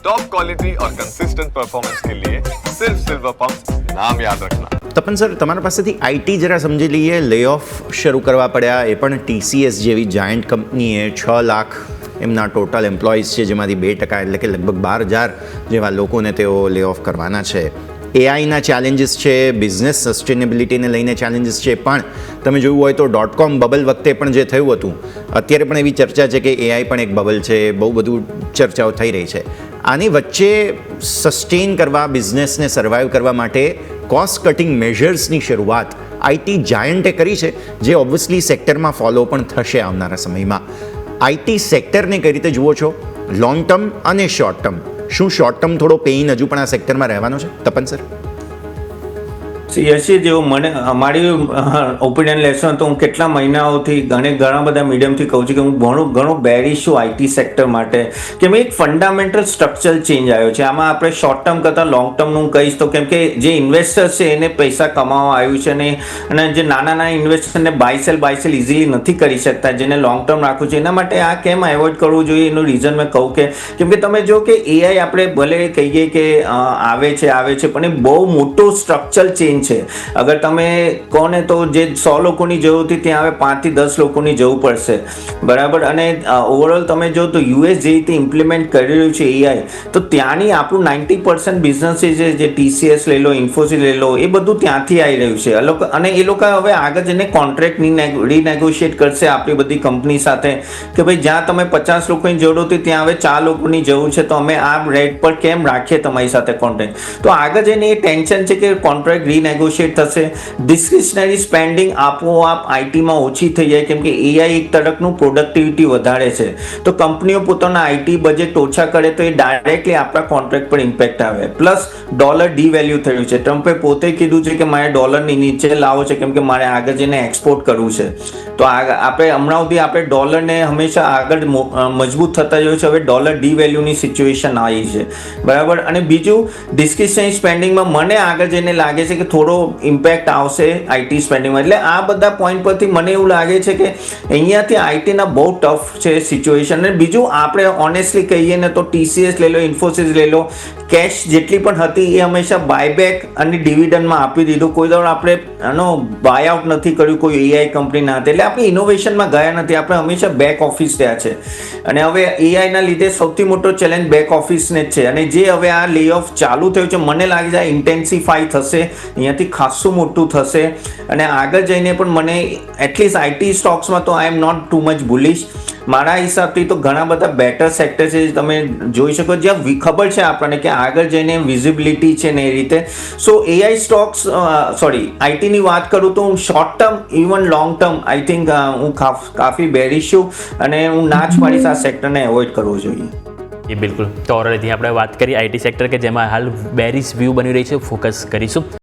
Top quality और consistent performance के लिए सिर्फ सिल्वर पंप नाम याद रखना। તપન સર, તમારા પાસેથી આઈટી જરા સમજી લઈએ. લે ઓફ શરૂ કરવા પડ્યા, એ પણ TCS જેવી જાયન્ટ કંપનીએ 6 લાખ એમના ટોટલ એમ્પ્લોઈઝ છે, જેમાંથી 2% એટલે કે લગભગ 12,000 જેવા લોકોને તેઓ લે ઓફ કરવાના છે. એઆઈના ચેલેન્જીસ છે, બિઝનેસ સસ્ટેનેબિલિટીને લઈને ચેલેન્જીસ છે, પણ તમે જોયું હોય તો .com બબલ વખતે પણ જે થયું હતું, અત્યારે પણ એવી ચર્ચા છે કે એઆઈ પણ એક બબલ છે. બહુ બધું ચર્ચાઓ થઈ રહી છે. આની વચ્ચે સસ્ટેન કરવા, બિઝનેસને સર્વાઈવ કરવા માટે કોસ્ટ કટિંગ મેઝર્સની શરૂઆત આઈટી જાયન્ટે કરી છે, જે ઓબ્વિયસલી સેક્ટરમાં ફોલો પણ થશે આવનારા સમયમાં. આઈટી સેક્ટરને કઈ રીતે જુઓ છો, લોંગ ટર્મ અને શોર્ટ ટર્મ? શું શોર્ટ ટર્મ થોડો પેઇન હજુ પણ આ સેક્ટરમાં રહેવાનો છે, તપન સર? યશી, જેવું મને અમારી ઓપિનિયન લેશો તો હું કેટલા મહિનાઓથી ઘણા બધા મીડિયમથી કહું છું કે હું ઘણું બેરિશ છું આઈટી સેક્ટર માટે, કે એક ફંડામેન્ટલ સ્ટ્રક્ચરલ ચેન્જ આવ્યો છે. આમાં આપણે શોર્ટ ટર્મ કરતાં લોંગ ટર્મનું કહીશ તો, કેમ કે જે ઇન્વેસ્ટર્સ છે એને પૈસા કમાવા આવ્યું છે અને જે નાના ઇન્વેસ્ટરને બાય સેલ ઇઝીલી નથી કરી શકતા, જેને લોંગ ટર્મ રાખવું છે, એના માટે આ કેમ એવોઇડ કરવું જોઈએ એનું રીઝન મેં કહું કે કેમ કે તમે જો કે એઆઈ આપણે ભલે કહીએ કે આવે છે, પણ એ બહુ મોટો સ્ટ્રક્ચરલ ચેન્જ છે. અગર તમે કહો ને તો જે 100 લોકોની જરૂર હતી ત્યાં હવે 5 થી 10 લોકોની જરૂર પડશે, બરાબર. અને ઓવરઓલ તમે જો તો યુએસ જે રીતે ઇમ્પ્લિમેન્ટ કરી રહ્યું છે એઆઈ, તો ત્યાંની આપણું 90% બિઝનેસ છે, જે TCS લઈ લો, ઇન્ફોસિસ લઈ લો, એ બધું ત્યાંથી આવી રહ્યું છે. અને એ લોકો હવે આગળ જઈને કોન્ટ્રાક્ટ રીનેગોશિએટ કરશે આપણી બધી કંપની સાથે કે ભાઈ જ્યાં તમે 50 લોકોની જરૂર હતી ત્યાં હવે 4 લોકોની જરૂર છે, તો અમે આ રેટ પર કેમ રાખીએ તમારી સાથે કોન્ટ્રાક્ટ. તો આગળ જઈને એ ટેન્શન છે કે કોન્ટ્રાક્ટ રીનેગોશિએટ થશે, ડિસ્ક્રિશનરી સ્પેન્ડિંગ આપોઆપ આઈટીમાં ઓછી થઈ જાય, કેમ કે એઆઈ એક તરફનું પ્રોડક્ટિવિટી વધારે છે. તો કંપનીઓ પોતાના આઈટી બજેટ ઓછા કરે તો એ ડાયરેક્ટલી આપણા કોન્ટ્રાક્ટ પર ઇમ્પેક્ટ આવે. પ્લસ ડોલર ડીવેલ્યુ થયું છે. ટ્રમ્પે પોતે કીધું છે કે મારે ડોલરની નીચે લાવો છે, કેમ કે મારે આગળ જઈને એક્સપોર્ટ કરવું છે. તો આપણે હમણાં સુધી આપણે ડોલરને હંમેશા આગળ મજબૂત થતા જોયું છે. હવે ડોલર ડીવેલ્યુની સિચ્યુએશન આવી છે, બરાબર. અને બીજું, ડિસ્ક્રિશનરી સ્પેન્ડિંગમાં મને આગળ જઈને લાગે છે કે થોડો ઇમ્પેક્ટ આવશે આઈટી સ્પેન્ડિંગમાં. એટલે આ બધા પોઈન્ટ પરથી મને એવું લાગે છે કે અહીંયાથી આઈટીના બહુ ટફ છે સિચ્યુએશન. અને બીજું, આપણે ઓનેસ્ટલી કહીએ ને તો TCS લઈ લો, ઇન્ફોસિસ લઈ લો, કેશ જેટલી પણ હતી એ હંમેશા બાયબેક અને ડિવિડન્ડમાં આપી દીધું. કોઈ દોડ આપણે આનો બાયઆઉટ નથી કર્યું કોઈ એઆઈ કંપનીના હાથે. એટલે આપણે ઇનોવેશનમાં ગયા નથી, આપણે હંમેશા બેક ઓફિસ રહ્યા છે. અને હવે એઆઈના લીધે સૌથી મોટો ચેલેન્જ બેક ઓફિસને જ છે. અને જે હવે આ લે ઓફ ચાલુ થયું છે, મને લાગે છે ઇન્ટેન્સિફાઈ થશે, અહીંયાથી ખાસું મોટું થશે. અને આગળ જઈને પણ મને એટલીસ્ટ આઈટી સ્ટોક્સમાં તો I am not too much bullish. મારા હિસાબથી તો ઘણા બધા બેટર સેક્ટર છે, તમે જોઈ શકો, જ્યાં ખબર છે આપણને કે આગળ જઈને વિઝિબિલિટી છે ને એ રીતે. સો એઆઈ સ્ટોક્સ, આઈટીની વાત કરું તો હું short term, even long term, I think હું કાફી બેરિશ છું અને હું ના જ પાડીશ આ સેક્ટરને એવોઇડ કરવું જોઈએ. એ બિલકુલ. તો ઓલરેડી આપણે વાત કરી આઈટી સેક્ટર કે જેમાં હાલ બેરિશ વ્યૂ બની રહી છે, ફોકસ કરીશું.